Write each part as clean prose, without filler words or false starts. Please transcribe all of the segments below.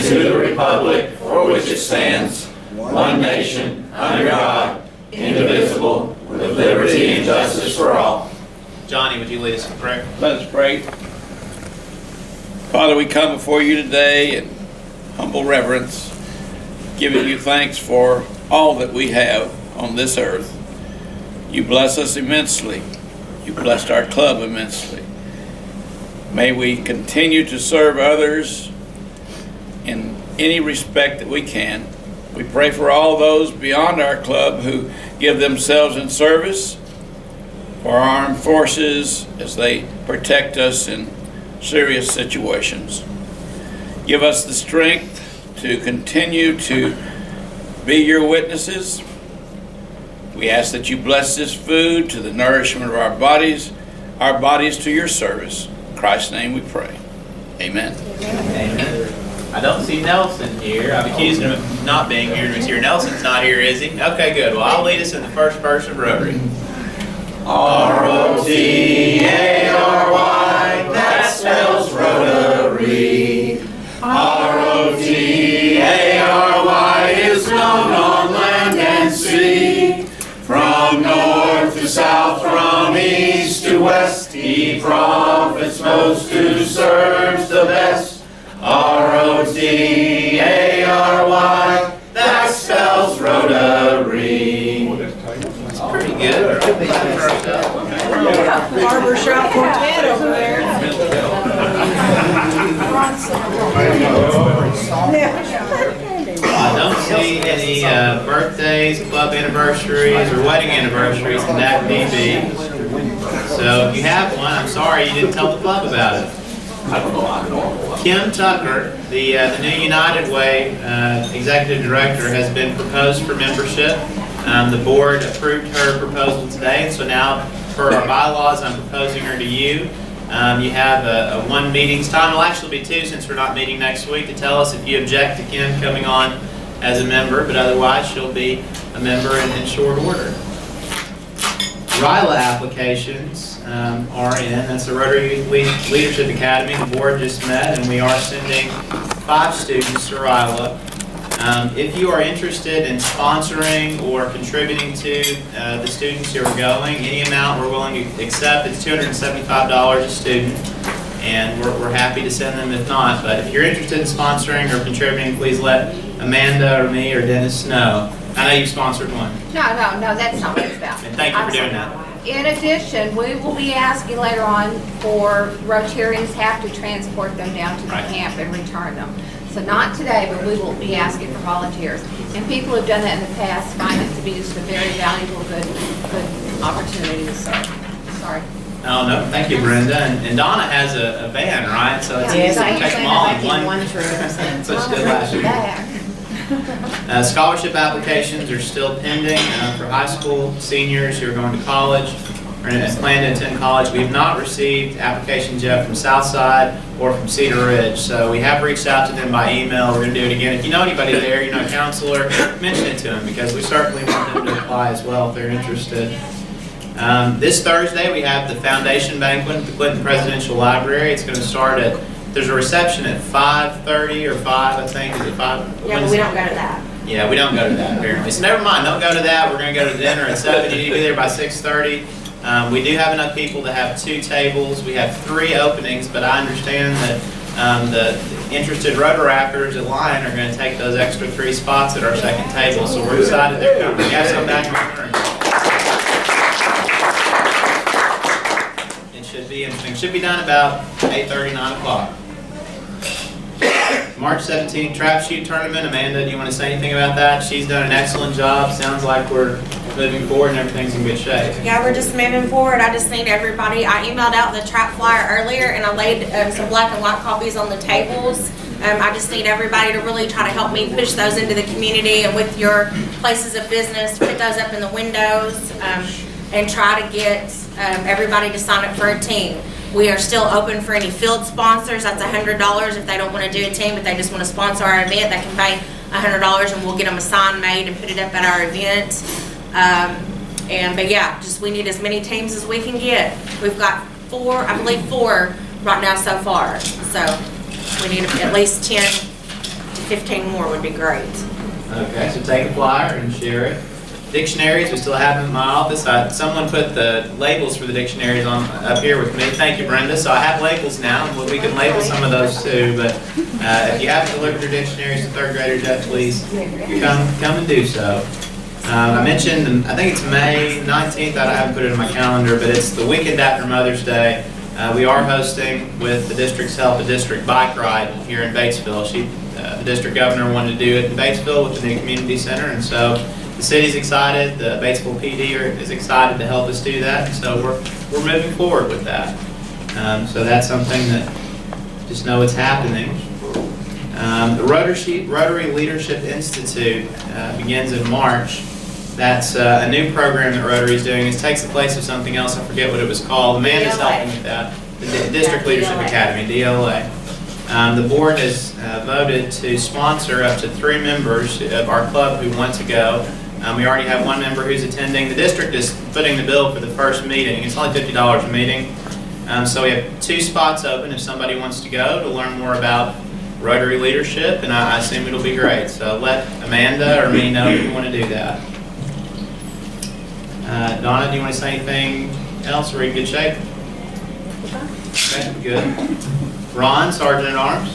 and to the republic for which it stands, one nation, under God, indivisible, with liberty and justice for all. Johnny, would you lead us in prayer? Let us pray. Father, we come before you today in humble reverence, giving you thanks for all that we have on this earth. You bless us immensely. You blessed our club immensely. May we continue to serve others in any respect that we can. We pray for all those beyond our club who give themselves in service, for our armed forces as they protect us in serious situations. Give us the strength to continue to be your witnesses. We ask that you bless this food to the nourishment of our bodies to your service. In Christ's name we pray. Amen. Amen. I don't see Nelson here. I've accused him of not being here. He's here. Nelson's not here, is he? Okay, good. Well, I'll lead us in the first verse of Rotary. R-O-T-A-R-Y, that spells Rotary. R-O-T-A-R-Y is known on land and sea. From north to south, from east to west, he profits most who serves the best. R-O-T-A-R-Y, that spells Rotary. It's pretty good. Barbershop quartet over there. I don't see any birthdays, club anniversaries, or wedding anniversaries in that DB. So if you have one, I'm sorry you didn't tell the club about it. Kim Tucker, the new United Way executive director, has been proposed for membership. The board approved her proposal today, and so now, per our bylaws, I'm proposing her to you. You have a one meetings time. It'll actually be two, since we're not meeting next week, to tell us if you object to Kim coming on as a member, but otherwise she'll be a member in short order. RILA applications are in. That's the Rotary Youth Leadership Academy. The board just met, and we are sending 5 students to RILA. If you are interested in sponsoring or contributing to the students who are going, any amount we're willing to accept. It's $275 a student, and we're happy to send them if not. But if you're interested in sponsoring or contributing, please let Amanda or me or Dennis know. I know you've sponsored one. No, that's not what it's about. And thank you for doing that. In addition, we will be asking later on for Rotarians have to transport them down to the camp and return them. So not today, but we will be asking for volunteers. And people who've done that in the past find it to be just a very valuable, good opportunity to serve. Sorry. Oh, no, thank you, Brenda. And Donna has a van, right? So it's easy to take them all in one trip. That's what she did last year. Scholarship applications are still pending for high school seniors who are going to college or plan to attend college. We have not received applications yet from Southside or from Cedar Ridge, so we have reached out to them by email. We're going to do it again. If you know anybody there, you know a counselor, mention it to them, because we certainly want them to apply as well if they're interested. This Thursday we have the foundation banquet at the Clinton Presidential Library. It's going to start at, there's a reception at 5:30 or 5, I think. Is it 5? Yeah, but we don't go to that. Yeah, we don't go to that apparently. So never mind, don't go to that. We're going to go to dinner at 7. You need to be there by 6:30. We do have enough people to have 2 tables. We have 3 openings, but I understand that the interested Rotarackers at Lyon are going to take those extra 3 spots at our second table. So we're excited they're coming. We have some back in the room. It should be interesting. It should be done about 8:30, 9 o'clock. March 17th, trap shoot tournament. Amanda, do you want to say anything about that? She's done an excellent job. Sounds like we're moving forward and everything's in good shape. Yeah, we're just moving forward. I just need everybody. I emailed out the trap flyer earlier, and I laid some black and white copies on the tables. I just need everybody to really try to help me push those into the community and with your places of business, put those up in the windows, and try to get everybody to sign up for a team. We are still open for any field sponsors. That's $100 if they don't want to do a team, but they just want to sponsor our event. They can pay $100 and we'll get them a sign made and put it up at our event. But yeah, just we need as many teams as we can get. We've got 4, I believe 4 right now so far. So we need at least 10 to 15 more would be great. Okay, so take a flyer and share it. Dictionaries, we still have them in my office. Someone put the labels for the dictionaries on up here with me. Thank you, Brenda. So I have labels now, and we can label some of those too. But if you haven't delivered your dictionaries to third graders yet, please come and do so. I mentioned, I think it's May 19th. I haven't put it in my calendar, but it's the weekend after Mother's Day. We are hosting, with the district's help, a district bike ride here in Batesville. The district governor wanted to do it in Batesville with the new community center, and so the city's excited. The Batesville PD is excited to help us do that, and so we're moving forward with that. So that's something that just know it's happening. The Rotary Leadership Institute begins in March. That's a new program that Rotary is doing. It takes the place of something else. I forget what it was called. Amanda's helping with that. The District Leadership Academy, DLA. The board has voted to sponsor up to 3 members of our club who want to go. We already have 1 member who's attending. The district is footing the bill for the first meeting. It's only $50 a meeting. So we have 2 spots open if somebody wants to go to learn more about Rotary leadership, and I assume it'll be great. So let Amanda or me know if you want to do that. Donna, do you want to say anything else? Are we in good shape? Okay, good. Ron, Sergeant at Arms?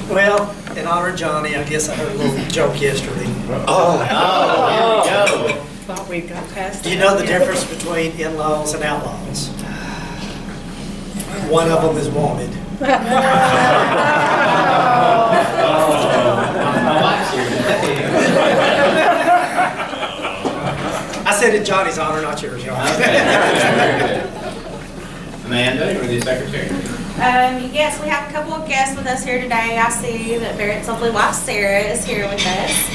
Well, in honor of Johnny, I guess I heard a little joke yesterday. Oh, here we go. Thought we got past Do you know the difference between in-laws and outlaws? One of them is wanted. I said in Johnny's honor, not yours, y'all. Amanda, you want to be secretary? Yes, we have a couple of guests with us here today. I see that Barrett's lovely wife Sarah is here with us.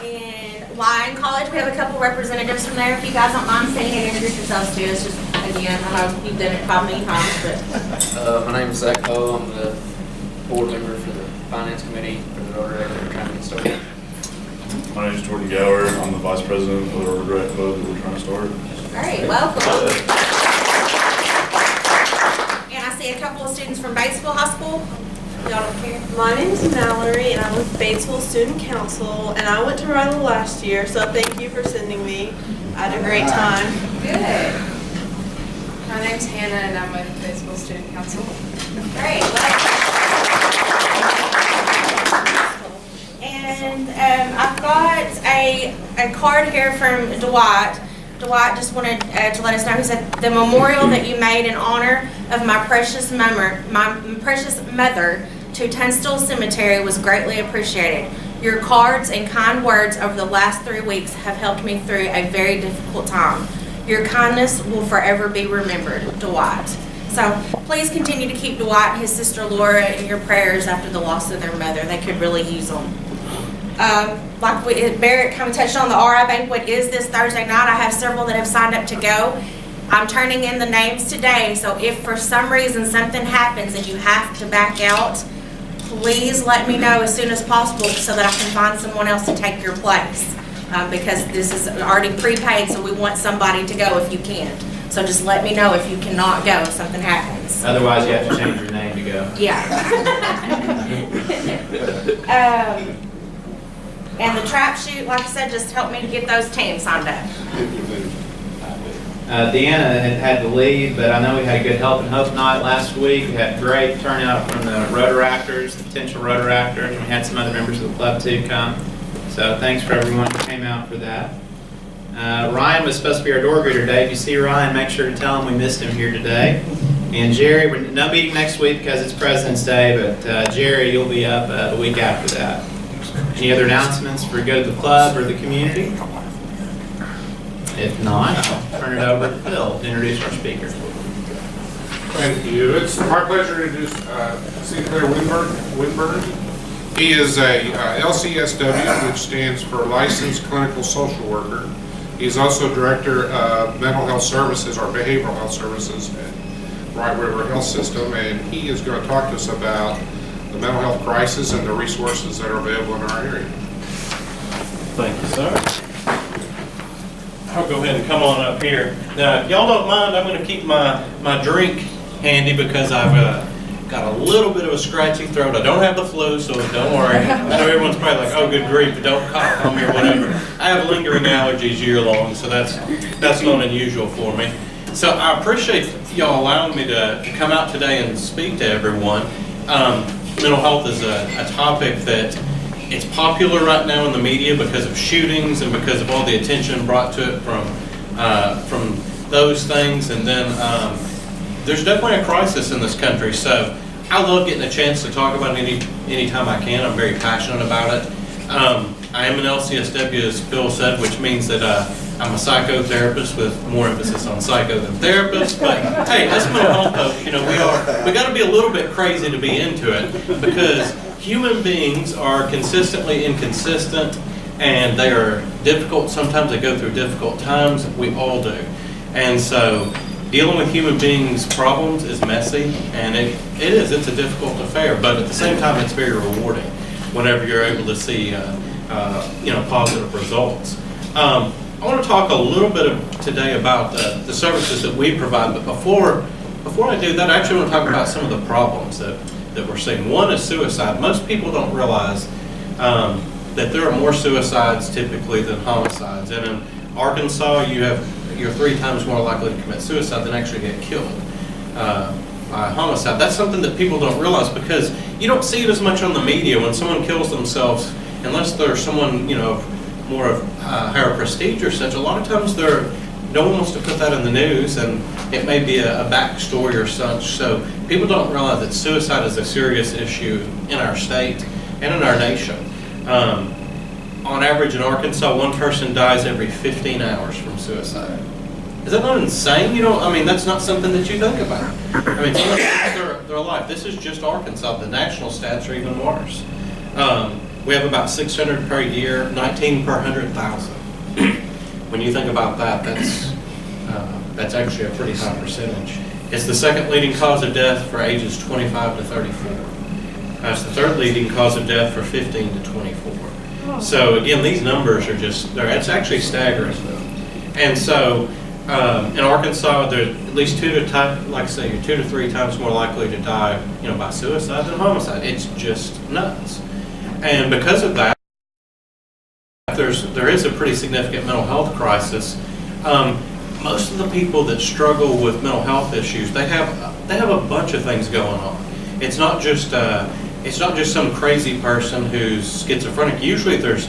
And Lyon College, we have a couple representatives from there. If you guys don't mind standing and introduce yourselves to us, just again, I know you've done it 5 million times, but. My name is Zach Cole. I'm the board member for the finance committee for the Rotary that we're trying to get started. My name is Jordan Gower. I'm the vice president of the Rotary Club that we're trying to start. All right, welcome. And I see a couple of students from Batesville High School. Y'all don't care? My name's Mallory, and I'm with Batesville Student Council, and I went to Rhino last year, so thank you for sending me. I had a great time. Good. My name's Hannah, and I'm with Batesville Student Council. Great. And I've got a card here from Dwight. Dwight just wanted to let us know. He said, the memorial that you made in honor of my precious mother to Tunstall Cemetery was greatly appreciated. Your cards and kind words over the last 3 weeks have helped me through a very difficult time. Your kindness will forever be remembered, Dwight. So please continue to keep Dwight and his sister Laura in your prayers after the loss of their mother. They could really use them. Like Barrett kind of touched on, the RI banquet is this Thursday night. I have several that have signed up to go. I'm turning in the names today, so if for some reason something happens and you have to back out, please let me know as soon as possible so that I can find someone else to take your place. Because this is already prepaid, so we want somebody to go if you can't. So just let me know if you cannot go if something happens. Otherwise, you have to change your name to go. Yeah. And the trap shoot, like I said, just helped me to get those teams signed up. Deanna had to leave, but I know we had a good Help and Hope night last week. We had great turnout from the Rotaractors, the potential Rotaractors, and we had some other members of the club too come. So thanks for everyone who came out for that. Ryan was supposed to be our door greeter today. If you see Ryan, make sure to tell him we missed him here today. And Jerry, we're no meeting next week because it's President's Day, but Jerry, you'll be up the week after that. Any other announcements for go to the club or the community? If not, I'll turn it over to Phil to introduce our speaker. Thank you. It's my pleasure to introduce Sinclair Winburn. He is a LCSW, which stands for Licensed Clinical Social Worker. He's also Director of Mental Health Services or Behavioral Health Services at Wright River Health System, and he is going to talk to us about the mental health crisis and the resources that are available in our area. Thank you, sir. I'll go ahead and come on up here. Now, if y'all don't mind, I'm going to keep my drink handy because I've got a little bit of a scratchy throat. I don't have the flu, so don't worry. I know everyone's probably like, oh, good grief, but don't cough on me or whatever. I have lingering allergies year long, so that's not unusual for me. So I appreciate y'all allowing me to come out today and speak to everyone. Mental health is a topic that it's popular right now in the media because of shootings and because of all the attention brought to it from those things. And then there's definitely a crisis in this country. So I love getting a chance to talk about it anytime I can. I'm very passionate about it. I am an LCSW, as Phil said, which means that I'm a psychotherapist with more emphasis on psycho than therapist. But hey, as mental health folks, we got to be a little bit crazy to be into it because human beings are consistently inconsistent and they are difficult. Sometimes they go through difficult times. We all do. And so dealing with human beings' problems is messy, and it's a difficult affair, but at the same time, it's very rewarding whenever you're able to see positive results. I want to talk a little bit today about the services that we provide, but before I do that, I actually want to talk about some of the problems that we're seeing. One is suicide. Most people don't realize that there are more suicides typically than homicides, and in Arkansas, you're 3 times more likely to commit suicide than actually get killed by homicide. That's something that people don't realize because you don't see it as much on the media when someone kills themselves, unless they're someone, more of higher prestige or such. A lot of times no one wants to put that in the news, and it may be a backstory or such. So people don't realize that suicide is a serious issue in our state and in our nation. On average in Arkansas, 1 person dies every 15 hours from suicide. Is that not insane? That's not something that you think about. Someone takes their life. This is just Arkansas. The national stats are even worse. We have about 600 per year, 19 per 100,000. When you think about that, that's actually a pretty high percentage. It's the second leading cause of death for ages 25 to 34. It's the third leading cause of death for 15 to 24. So again, these numbers are it's actually staggering. And so in Arkansas, there's at least 2 to 3 times more likely to die, by suicide than homicide. It's just nuts. And because of that, there is a pretty significant mental health crisis. Most of the people that struggle with mental health issues, they have a bunch of things going on. It's not just some crazy person who's schizophrenic. Usually there's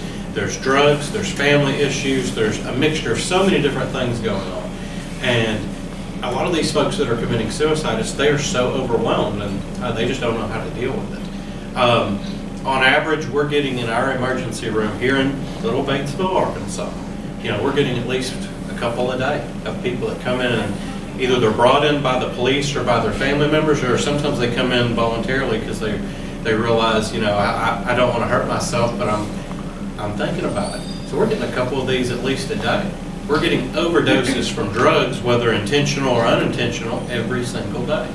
drugs, there's family issues, there's a mixture of so many different things going on. And a lot of these folks that are committing suicide, they are so overwhelmed and they just don't know how to deal with it. On average, we're getting in our emergency room here in Little Batesville, Arkansas, we're getting at least a couple a day of people that come in and either they're brought in by the police or by their family members, or sometimes they come in voluntarily because they realize, I don't want to hurt myself, but I'm thinking about it. So we're getting a couple of these at least a day. We're getting overdoses from drugs, whether intentional or unintentional, every single day.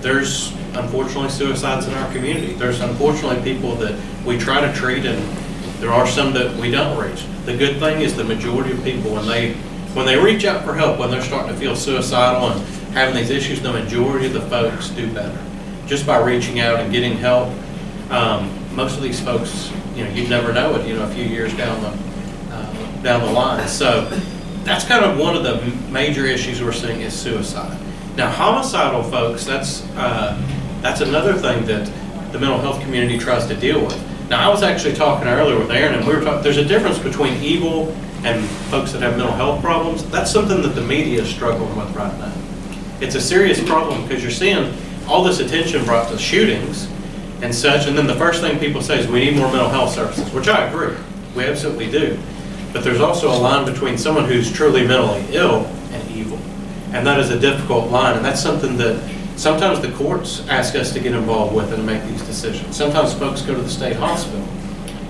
There's unfortunately suicides in our community. There's unfortunately people that we try to treat, and there are some that we don't reach. The good thing is the majority of people, when they reach out for help, when they're starting to feel suicidal and having these issues, the majority of the folks do better. Just by reaching out and getting help, most of these folks, you'd never know it, a few years down the line. So that's kind of one of the major issues we're seeing is suicide. Now, homicidal folks, that's another thing that the mental health community tries to deal with. Now, I was actually talking earlier with Aaron, and we were talking, there's a difference between evil and folks that have mental health problems. That's something that the media is struggling with right now. It's a serious problem because you're seeing all this attention brought to shootings and such, and then the first thing people say is we need more mental health services, which I agree. We absolutely do. But there's also a line between someone who's truly mentally ill and evil. And that is a difficult line, and that's something that sometimes the courts ask us to get involved with and make these decisions. Sometimes folks go to the state hospital,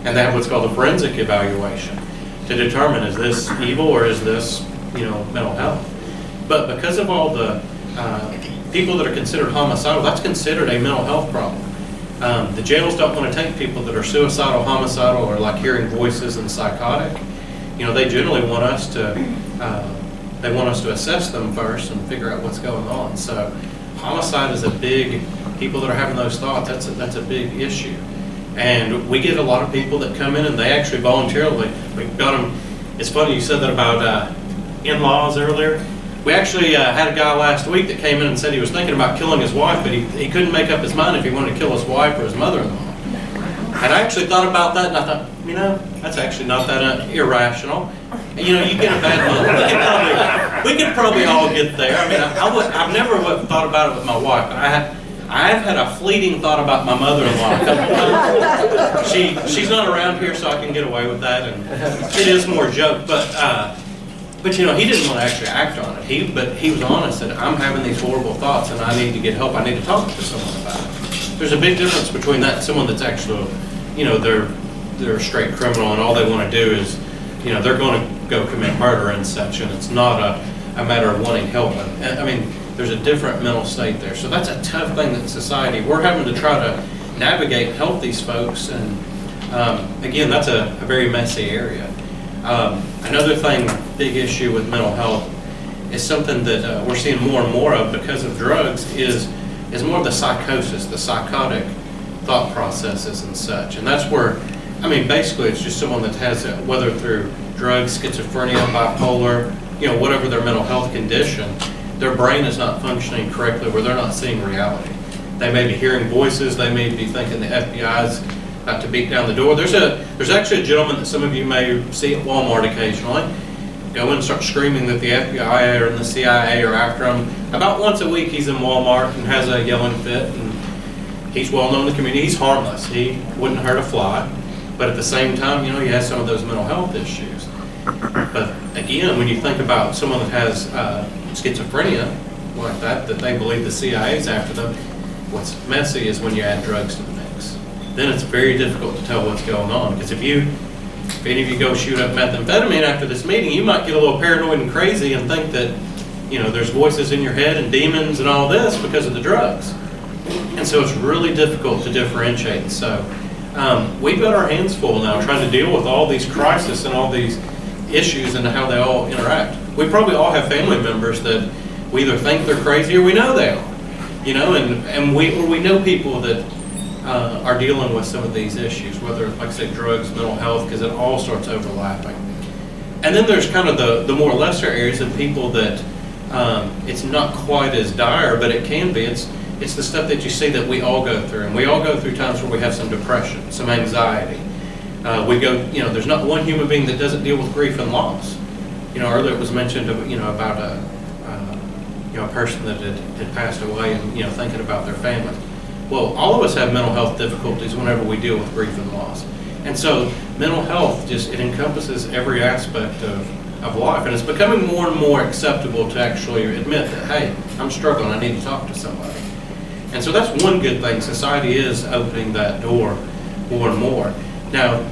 and they have what's called a forensic evaluation to determine is this evil or is this, mental health. But because of all the people that are considered homicidal, that's considered a mental health problem. The jails don't want to take people that are suicidal, homicidal, or like hearing voices and psychotic. They generally want us to they want us to assess them first and figure out what's going on. So homicide is a big, people that are having those thoughts, that's a big issue. And we get a lot of people that come in and they actually voluntarily, we got them, it's funny you said that about in-laws earlier. We actually had a guy last week that came in and said he was thinking about killing his wife, but he couldn't make up his mind if he wanted to kill his wife or his mother-in-law. And I actually thought about that, and I thought, you know, that's actually not that irrational. You know, you get a bad month. We could probably all get there. I mean, I've never thought about it with my wife, but I've had a fleeting thought about my mother-in-law a couple times. She's not around here, so I can get away with that, and it is more joke. But you know, he didn't want to actually act on it. But he was honest, and I'm having these horrible thoughts, and I need to get help. I need to talk to someone about it. There's a big difference between that and someone that's actually, you know, they're a straight criminal, and all they want to do is, you know, they're going to go commit murder and such, and it's not a matter of wanting help. And I mean, there's a different mental state there. So that's a tough thing that society, we're having to try to navigate and help these folks. And again, that's a very messy area. Another thing, big issue with mental health is something that we're seeing more and more of because of drugs is more of the psychosis, the psychotic thought processes and such. And that's where, I mean, basically it's just someone that has, whether through drugs, schizophrenia, bipolar, you know, whatever their mental health condition, their brain is not functioning correctly where they're not seeing reality. They may be hearing voices, they may be thinking the FBI is about to beat down the door. There's actually a gentleman that some of you may see at Walmart occasionally go in and start screaming that the FBI or the CIA are after him. About once a week he's in Walmart and has a yelling fit, and he's well known in the community. He's harmless. He wouldn't hurt a fly. But at the same time, you know, he has some of those mental health issues. But again, when you think about someone that has schizophrenia like that they believe the CIA is after them, what's messy is when you add drugs to the mix. Then it's very difficult to tell what's going on. Because if any of you go shoot up methamphetamine after this meeting, you might get a little paranoid and crazy and think that, you know, there's voices in your head and demons and all this because of the drugs. And so it's really difficult to differentiate. So we've got our hands full now trying to deal with all these crises and all these issues and how they all interact. We probably all have family members that we either think they're crazy or we know they are. You know, and we know people that are dealing with some of these issues, whether, like I said, drugs, mental health, because it all starts overlapping. And then there's kind of the more lesser areas of people that it's not quite as dire, but it can be. It's the stuff that you see that we all go through, and we all go through times where we have some depression, some anxiety. You know, there's not one human being that doesn't deal with grief and loss. You know, earlier it was mentioned, you know, about a person that had passed away, and, you know, thinking about their family. Well, all of us have mental health difficulties whenever we deal with grief and loss. And so mental health it encompasses every aspect of life, and it's becoming more and more acceptable to actually admit that, hey, I'm struggling, I need to talk to somebody. And so that's one good thing. Society is opening that door more and more. Now,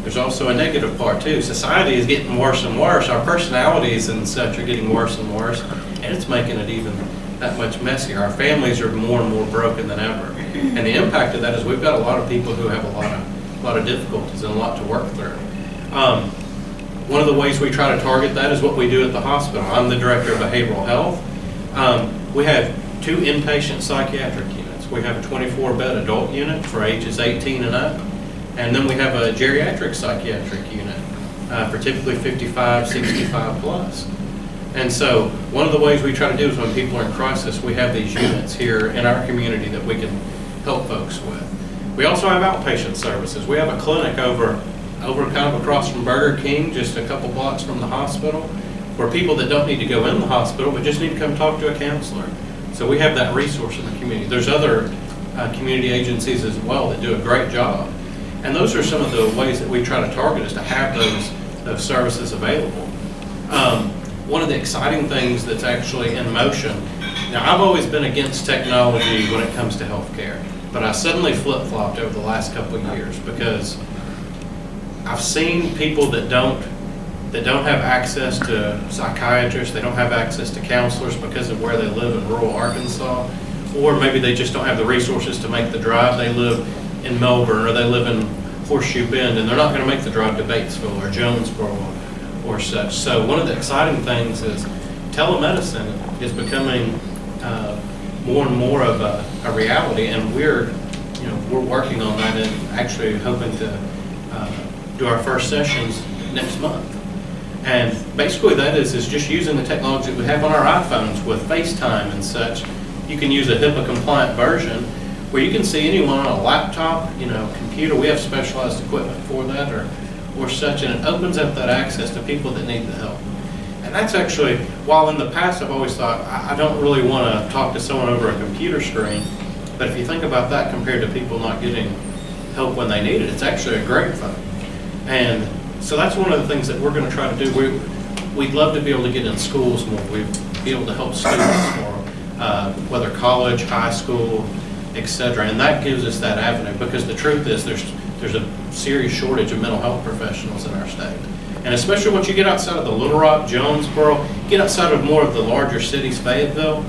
there's also a negative part too. Society is getting worse and worse. Our personalities and such are getting worse and worse, and it's making it even that much messier. Our families are more and more broken than ever. And the impact of that is we've got a lot of people who have a lot of difficulties and a lot to work through. One of the ways we try to target that is what we do at the hospital. I'm the director of behavioral health. We have 2 inpatient psychiatric units. We have a 24-bed adult unit for ages 18 and up, and then we have a geriatric psychiatric unit for typically 55, 65 plus. And so one of the ways we try to do is when people are in crisis, we have these units here in our community that we can help folks with. We also have outpatient services. We have a clinic over kind of across from Burger King, just a couple blocks from the hospital, where people that don't need to go in the hospital but just need to come talk to a counselor. So we have that resource in the community. There's other community agencies as well that do a great job. And those are some of the ways that we try to target, is to have those services available. One of the exciting things that's actually in motion, now I've always been against technology when it comes to healthcare, but I suddenly flip-flopped over the last couple of years because I've seen people that don't have access to psychiatrists, they don't have access to counselors because of where they live in rural Arkansas, or maybe they just don't have the resources to make the drive. They live in Melbourne or they live in Horseshoe Bend, and they're not going to make the drive to Batesville or Jonesboro or such. So one of the exciting things is telemedicine is becoming more and more of a reality, and we're working on that and actually hoping to do our first sessions next month. And basically that is just using the technology that we have on our iPhones with FaceTime and such. You can use a HIPAA compliant version where you can see anyone on a laptop, computer. We have specialized equipment for that or such, and it opens up that access to people that need the help. And that's actually, while in the past I've always thought, I don't really want to talk to someone over a computer screen, but if you think about that compared to people not getting help when they need it, it's actually a great thing. And so that's one of the things that we're going to try to do. We'd love to be able to get in schools more. We'd be able to help students more, whether college, high school, etc. And that gives us that avenue, because the truth is there's a serious shortage of mental health professionals in our state. And especially once you get outside of the Little Rock, Jonesboro, get outside of more of the larger cities, Fayetteville,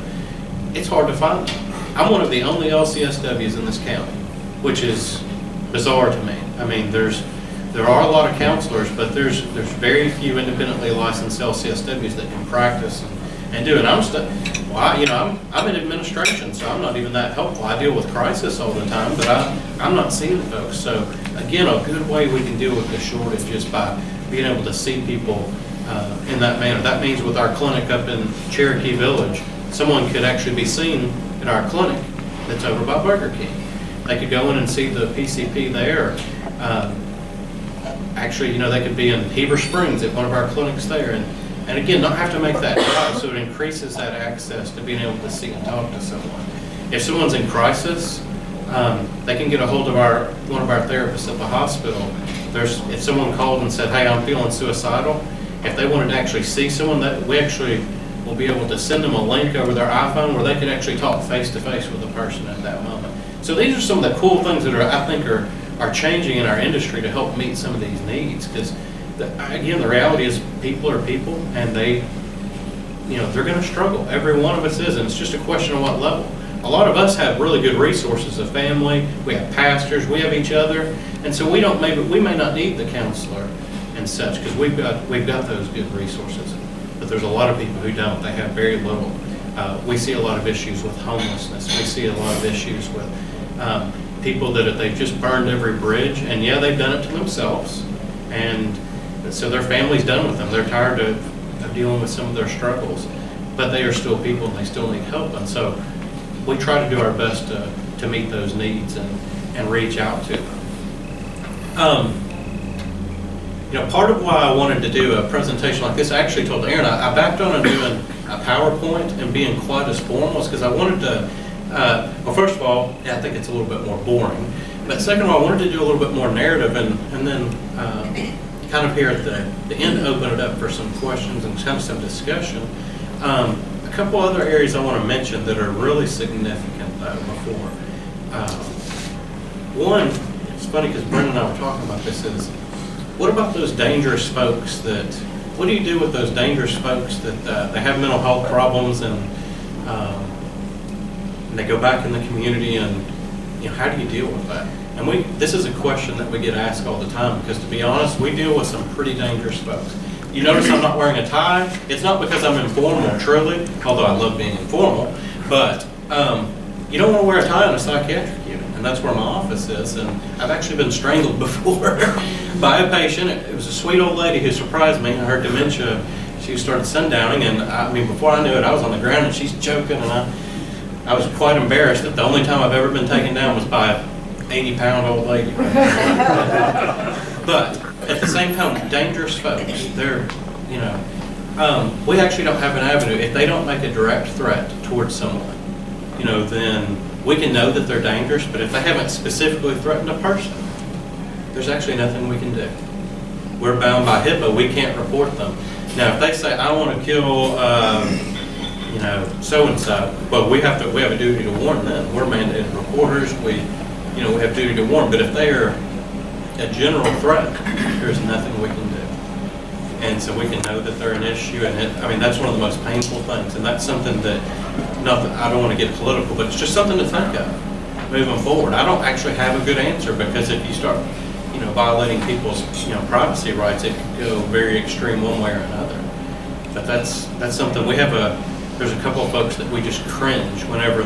it's hard to find them. I'm one of the only LCSWs in this county, which is bizarre to me. I mean, there are a lot of counselors, but there's very few independently licensed LCSWs that can practice and do it. I'm in administration, so I'm not even that helpful. I deal with crisis all the time, but I'm not seeing folks. So again, a good way we can deal with the shortage is by being able to see people in that manner. That means with our clinic up in Cherokee Village, someone could actually be seen at our clinic that's over by Burger King. They could go in and see the PCP there. Actually, they could be in Heber Springs at one of our clinics there. And again, not have to make that drive, so it increases that access to being able to see and talk to someone. If someone's in crisis, they can get a hold of one of our therapists at the hospital. If someone called and said, hey, I'm feeling suicidal, if they wanted to actually see someone, we actually will be able to send them a link over their iPhone where they can actually talk face-to-face with the person at that moment. So these are some of the cool things that I think are changing in our industry to help meet some of these needs, because again, the reality is people are people, and they're going to struggle. Every one of us is, and it's just a question of what level. A lot of us have really good resources, a family, we have pastors, we have each other, and so we may not need the counselor and such, because we've got those good resources. But there's a lot of people who don't. They have very little. We see a lot of issues with homelessness. We see a lot of issues with people that they've just burned every bridge, and yeah, they've done it to themselves, and so their family's done with them. They're tired of dealing with some of their struggles, but they are still people and they still need help. And so we try to do our best to meet those needs and reach out to them. Part of why I wanted to do a presentation like this, I actually told Aaron, I backed on doing a PowerPoint and being quite as formal, is because I wanted to, well, first of all, I think it's a little bit more boring, but second of all, I wanted to do a little bit more narrative, and then kind of here at the end open it up for some questions and kind of some discussion. A couple other areas I want to mention that are really significant though before. One, it's funny because Brendan and I were talking about this, is what about those dangerous folks what do you do with those dangerous folks that they have mental health problems and they go back in the community, and how do you deal with that? And this is a question that we get asked all the time, because to be honest, we deal with some pretty dangerous folks. You notice I'm not wearing a tie. It's not because I'm informal, truly, although I love being informal, but you don't want to wear a tie in a psychiatric unit, and that's where my office is. And I've actually been strangled before by a patient. It was a sweet old lady who surprised me. Her dementia, she started sundowning, and before I knew it, I was on the ground, and she's choking, and I was quite embarrassed that the only time I've ever been taken down was by a 80-pound old lady. But at the same time, dangerous folks, we actually don't have an avenue. If they don't make a direct threat towards someone, then we can know that they're dangerous, but if they haven't specifically threatened a person, there's actually nothing we can do. We're bound by HIPAA, we can't report them. Now, if they say, I want to kill, so-and-so, well, we have a duty to warn them. We're mandated reporters, we have duty to warn, but if they are a general threat, there's nothing we can do. And so we can know that they're an issue, and that's one of the most painful things, and that's something that, I don't want to get political, but it's just something to think of moving forward. I don't actually have a good answer, because if you start, violating people's, privacy rights, it could go very extreme one way or another. But that's something, there's a couple of folks that we just cringe whenever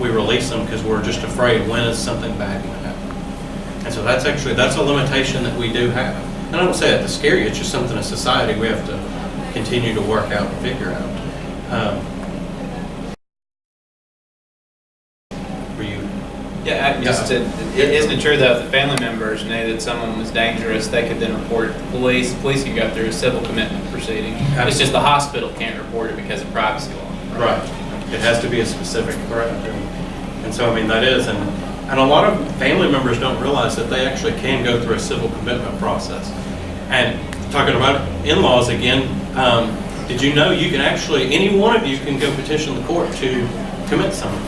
we release them because we're just afraid when is something bad going to happen. And so that's a limitation that we do have. And I don't say that to scare you, it's just something in society we have to continue to work out and figure out. Isn't it true though, if the family members knew that someone was dangerous, they could then report it to the police? The police can go through a civil commitment proceeding. It's just the hospital can't report it because of privacy law. Right. It has to be a specific threat. And so, I mean, that is, and a lot of family members don't realize that they actually can go through a civil commitment process. And talking about in-laws again, did you know you can actually, any one of you can go petition the court to commit someone?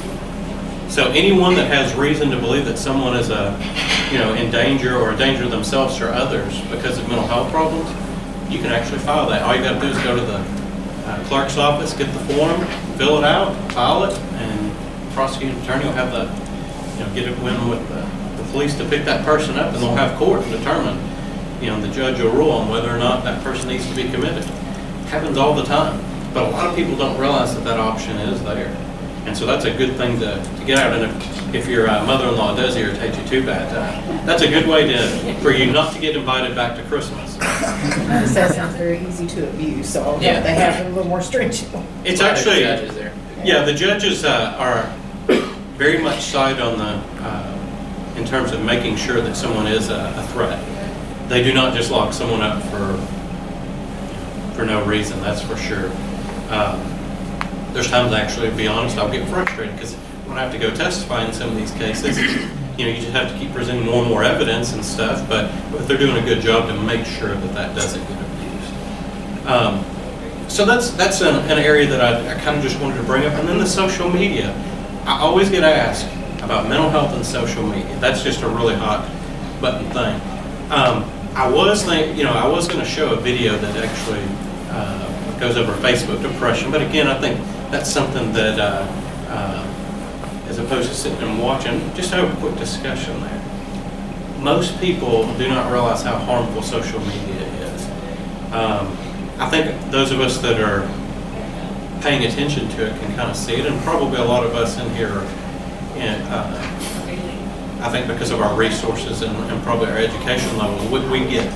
So anyone that has reason to believe that someone is in danger or a danger to themselves or others because of mental health problems, you can actually file that. All you got to do is go to the clerk's office, get the form, fill it out, file it, and the prosecuting attorney will have get it with the police to pick that person up, and they'll have court to determine, the judge will rule on whether or not that person needs to be committed. It happens all the time, but a lot of people don't realize that option is there. And so that's a good thing to get out. And if your mother-in-law does irritate you too bad, that's a good way for you not to get invited back to Christmas. That sounds very easy to abuse, so they have it a little more stringent. It's actually, the judges are very much side on in terms of making sure that someone is a threat. They do not just lock someone up for no reason, that's for sure. There's times, actually, to be honest, I'll get frustrated because when I have to go testify in some of these cases, you just have to keep presenting more and more evidence and stuff, but they're doing a good job to make sure that doesn't get abused. So that's an area that I kind of just wanted to bring up. And then the social media. I always get asked about mental health and social media. That's just a really hot button thing. I was going to show a video that actually goes over Facebook, depression, but again, I think that's something that, as opposed to sitting and watching, just have a quick discussion there. Most people do not realize how harmful social media is. I think those of us that are paying attention to it can kind of see it, and probably a lot of us in here, I think because of our resources and probably our education level, we get,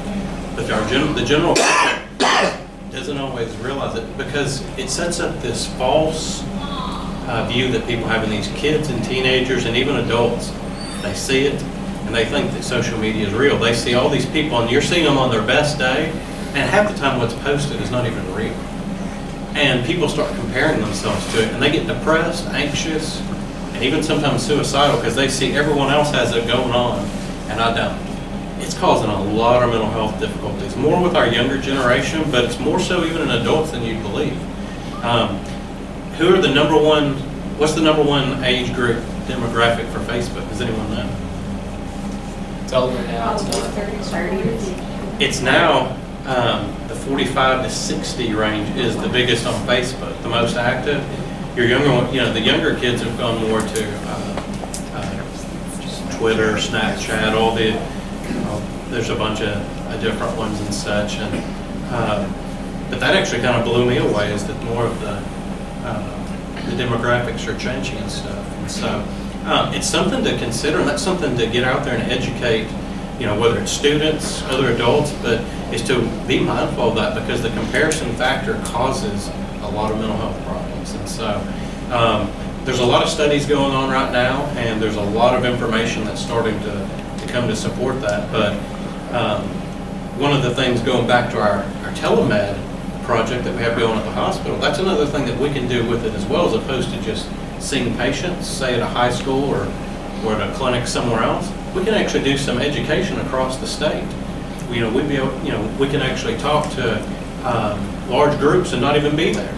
but the general public doesn't always realize it because it sets up this false view that people have in these kids and teenagers and even adults. They see it and they think that social media is real. They see all these people and you're seeing them on their best day, and half the time what's posted is not even real. And people start comparing themselves to it, and they get depressed, anxious, and even sometimes suicidal because they see everyone else has it going on and I don't. It's causing a lot of mental health difficulties, more with our younger generation, but it's more so even in adults than you'd believe. Who are what's the number one age group demographic for Facebook? Does anyone know? It's older now. It's now the 45 to 60 range is the biggest on Facebook, the most active. Your younger one, the younger kids have gone more to Twitter, Snapchat, all the there's a bunch of different ones and such, and but that actually kind of blew me away, is that more of the demographics are changing and stuff, and so it's something to consider, and that's something to get out there and educate, whether it's students, other adults, but is to be mindful of that because the comparison factor causes a lot of mental health problems, and so there's a lot of studies going on right now, and there's a lot of information that's starting to come to support that, but one of the things, going back to our telemed project that we have going at the hospital, that's another thing that we can do with it as well, as opposed to just seeing patients, say at a high school or at a clinic somewhere else. We can actually do some education across the state. We can actually talk to large groups and not even be there,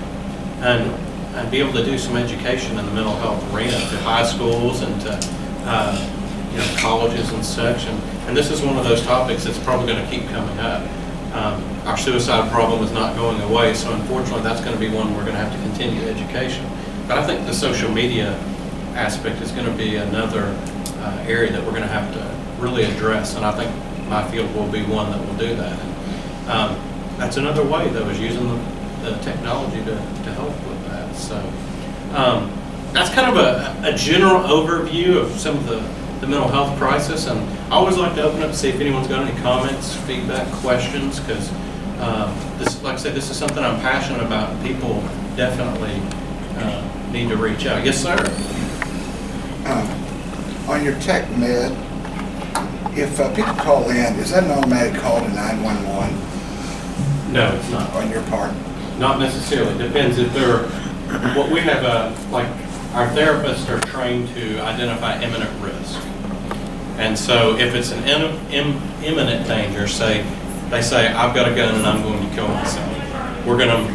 and be able to do some education in the mental health arena to high schools and to colleges and such, and this is one of those topics that's probably going to keep coming up. Our suicide problem is not going away, so unfortunately that's going to be one we're going to have to continue education. But I think the social media aspect is going to be another area that we're going to have to really address, and I think my field will be one that will do that. And, that's another way, though, is using the technology to help with that. So that's kind of a general overview of some of the mental health crisis. And I always like to open up to see if anyone's got any comments, feedback, questions, because this, like I said, this is something I'm passionate about, and people definitely need to reach out. Yes, sir? On your tech med, if people call in, is that an automatic call to 911 No, it's not. on your part? Not necessarily. Depends if they're, what we have, like, our therapists are trained to identify imminent risk. And so if it's an imminent danger, say, they say, I've got a gun and I'm going to kill myself. We're going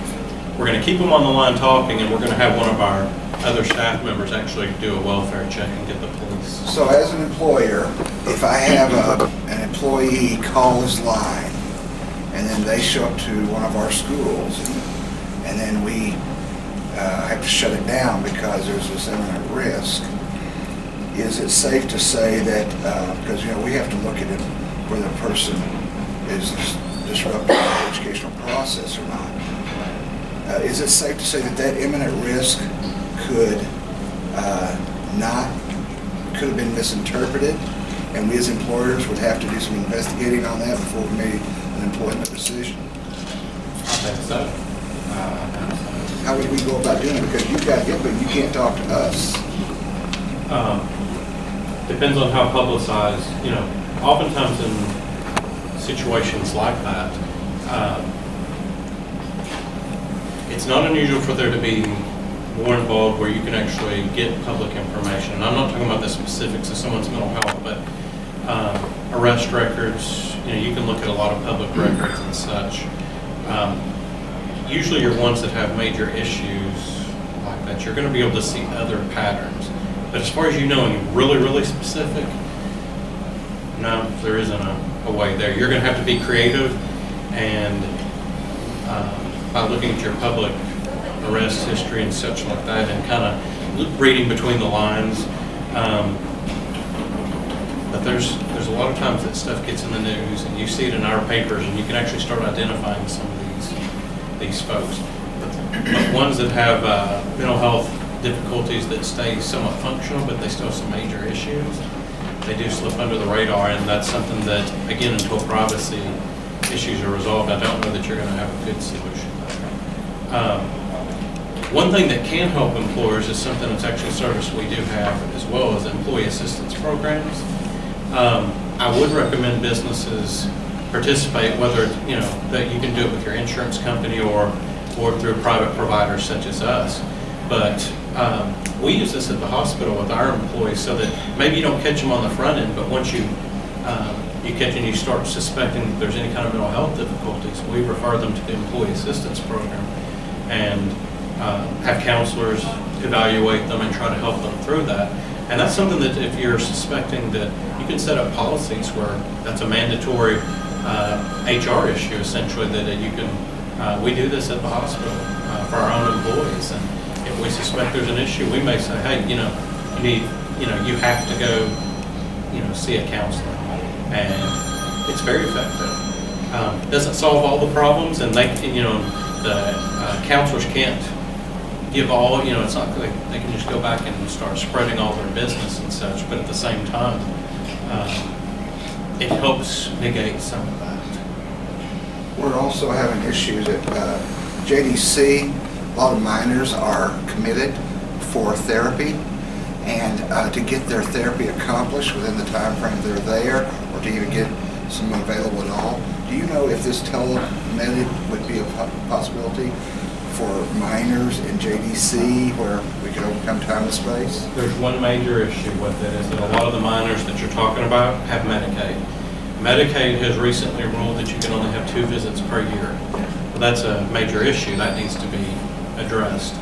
to keep them on the line talking, and we're going to have one of our other staff members actually do a welfare check and get the police. So as an employer, if I have an employee call this line, and then they show up to one of our schools, and then we have to shut it down because there's this imminent risk, is it safe to say that, because we have to look at it whether the person is disrupting the educational process or not, is it safe to say that that imminent risk could have been misinterpreted, and we as employers would have to do some investigating on that before we made an employment decision? I think so. How would we go about doing it? Because you've got him, but you can't talk to us. Depends on how publicized, oftentimes in situations like that, it's not unusual for there to be more involved where you can actually get public information. And I'm not talking about the specifics of someone's mental health, but arrest records, you can look at a lot of public records and such. Usually you're ones that have major issues like that. You're going to be able to see other patterns. But as far as knowing really, really specific, no, there isn't a way there. You're going to have to be creative, and by looking at your public arrest history and such like that, and kind of reading between the lines. But there's a lot of times that stuff gets in the news, and you see it in our papers, and you can actually start identifying some of these folks. But ones that have mental health difficulties that stay somewhat functional, but they still have some major issues, they do slip under the radar, and that's something that, again, until privacy issues are resolved, I don't know that you're going to have a good solution there. One thing that can help employers is something that's actually a service we do have, as well as employee assistance programs. I would recommend businesses participate, whether that you can do it with your insurance company or through private providers such as us. But we use this at the hospital with our employees, so that maybe you don't catch them on the front end, but once you catch and you start suspecting that there's any kind of mental health difficulties, we refer them to the employee assistance program and have counselors evaluate them and try to help them through that. And that's something that if you're suspecting, that you can set up policies where that's a mandatory HR issue, essentially, that you can, we do this at the hospital for our own employees. And if we suspect there's an issue, we may say, hey, you have to go, see a counselor. And it's very effective. Doesn't solve all the problems, and they can, the counselors can't give all, it's not like they can just go back and start spreading all their business and such, but at the same time, it helps negate some of that. We're also having issues at JDC. A lot of minors are committed for therapy, and to get their therapy accomplished within the time frame they're there, or to even get someone available at all. Do you know if this telemed would be a possibility for minors in JDC where we could overcome time and space? There's one major issue with it, is that a lot of the minors that you're talking about have Medicaid. Medicaid has recently ruled that you can only have 2 visits per year. Well, that's a major issue that needs to be addressed.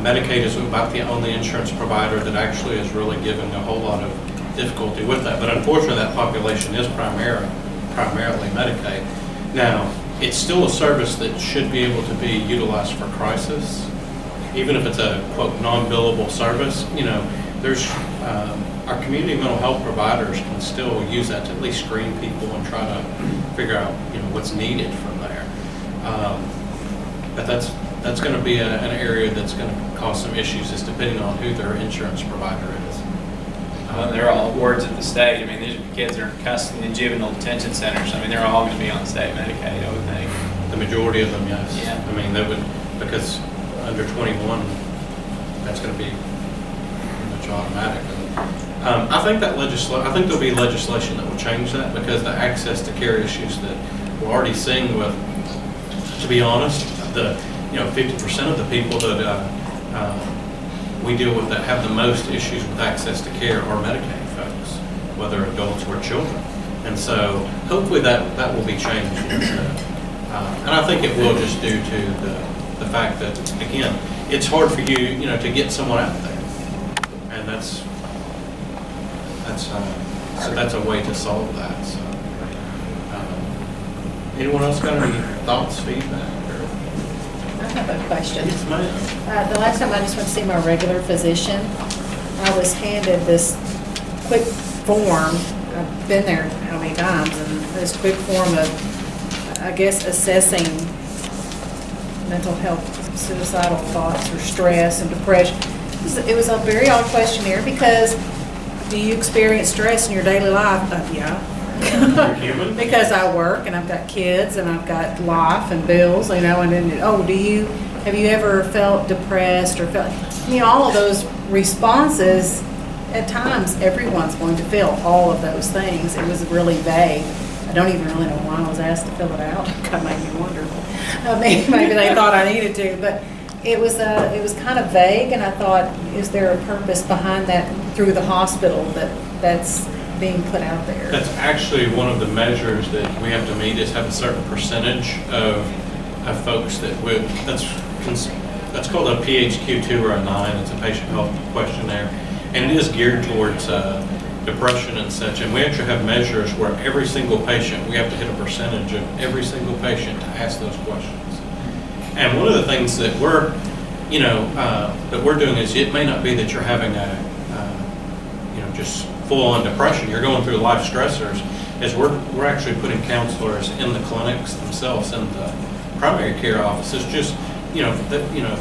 Medicaid is about the only insurance provider that actually is really giving a whole lot of difficulty with that. But unfortunately, that population is primarily Medicaid. Now, it's still a service that should be able to be utilized for crisis, even if it's a, quote, non-billable service. There's our community mental health providers can still use that to at least screen people and try to figure out, what's needed from there. But that's going to be an area that's going to cause some issues, is depending on who their insurance provider is. They're all wards of the state. I mean, these are kids that are in custody and juvenile detention centers. I mean, they're all going to be on state Medicaid, I would think. The majority of them, yes. Yeah. I mean, they would, because under 21, that's going to be pretty much automatic. I think there'll be legislation that will change that, because the access to care issues that we're already seeing with, to be honest, 50% of the people that we deal with that have the most issues with access to care are Medicaid folks, whether adults or children. And so hopefully that will be changed. And I think it will, just due to the fact that, again, it's hard for you, to get someone out there. And that's a way to solve that. So, anyone else got any thoughts, feedback? I have a question. Yes, ma'am. The last time I just went to see my regular physician, I was handed this quick form. I've been there how many times, and this quick form of, I guess, assessing mental health, suicidal thoughts, or stress and depression. It was a very odd questionnaire, because do you experience stress in your daily life? Yeah. You're human. Because I work and I've got kids and I've got life and bills, and then, have you ever felt depressed or felt, all of those responses, at times everyone's going to feel all of those things. It was really vague. I don't even really know why I was asked to fill it out. It kind of made me wonder. Maybe they thought I needed to, but it was kind of vague, and I thought, is there a purpose behind that through the hospital that's being put out there? That's actually one of the measures that we have to meet, is have a certain percentage of folks that's called a PHQ-2 or a 9. It's a patient health questionnaire, and it is geared towards depression and such. And we actually have measures where every single patient, we have to hit a percentage of every single patient to ask those questions. And one of the things that we're doing is, it may not be that you're having just full-on depression. You're going through life stressors. Is we're actually putting counselors in the clinics themselves, in the primary care offices, just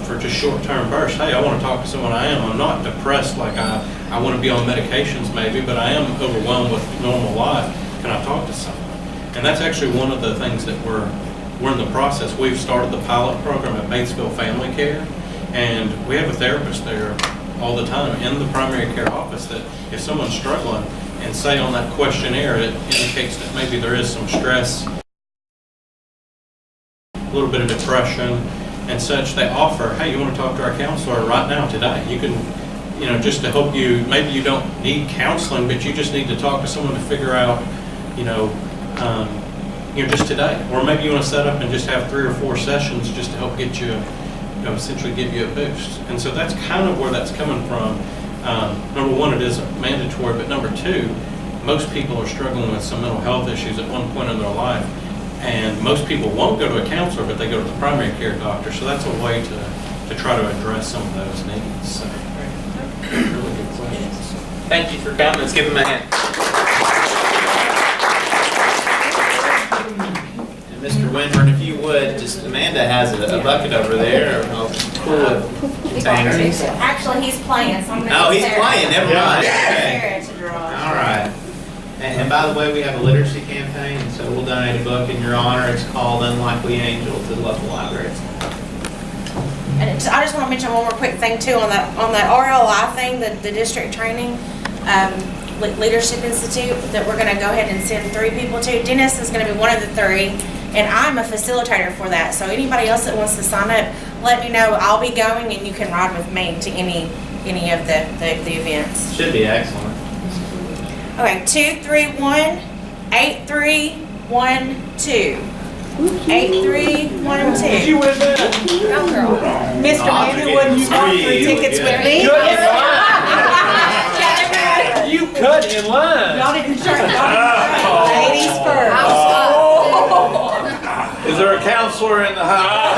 for just short-term bursts. Hey, I want to talk to someone. I'm not depressed like I want to be on medications maybe, but I am overwhelmed with normal life. Can I talk to someone? And that's actually one of the things that we're in the process. We've started the pilot program at Batesville Family Care, and we have a therapist there all the time in the primary care office, that if someone's struggling, and say on that questionnaire it indicates that maybe there is some stress, a little bit of depression and such, they offer, hey, you want to talk to our counselor right now, today? You can, just to help you. Maybe you don't need counseling, but you just need to talk to someone to figure out, just today. Or maybe you want to set up and just have 3 or 4 sessions just to help get you, essentially give you a boost. And so that's kind of where that's coming from. Number one, it is mandatory, but number two, most people are struggling with some mental health issues at one point in their life. And most people won't go to a counselor, but they go to the primary care doctor. So that's a way to try to address some of those needs. So, really good questions. Thank you for coming. Let's give him a hand. And Mr. Winburn, if you would, just Amanda has a bucket over there. I'll pull a container. Actually, he's playing, so I'm gonna. Oh, he's playing. Never mind. Okay. Okay. All right. And by the way, we have a literacy campaign, so we'll donate a book in your honor. It's called Unlikely Angel to the local library. And I just want to mention one more quick thing too on that RLI thing, the district training leadership institute that we're going to go ahead and send 3 people to. Dennis is going to be one of the 3, and I'm a facilitator for that. So anybody else that wants to sign up, let me know. I'll be going, and you can ride with me to any of the events. Should be excellent. Okay, 231-8312. 8312. Did you win that? No, girl. Mr. Andrew, wouldn't you want 3 tickets with me? You cut in line. Y'all didn't start. Ladies first. Is there a counselor in the house?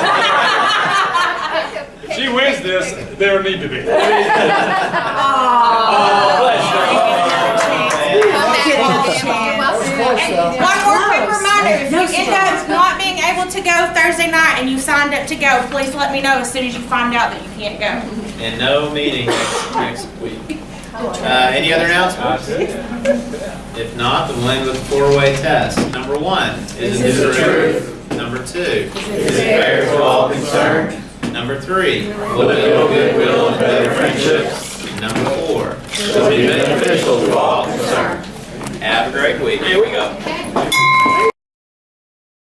If she wins this, there need to be. One more quick reminder, if you end up not being able to go go Thursday night and you signed up to go, please let me know as soon as you find out that you can't go. And no meeting next week. Any other announcements? If not, then we'll end with a four-way test. Number one, is it the truth? Number two, is it fair to all concerned? Number three, will it build goodwill and better friendships? Number four, will it be beneficial to all concerned? Have a great week. Here we go.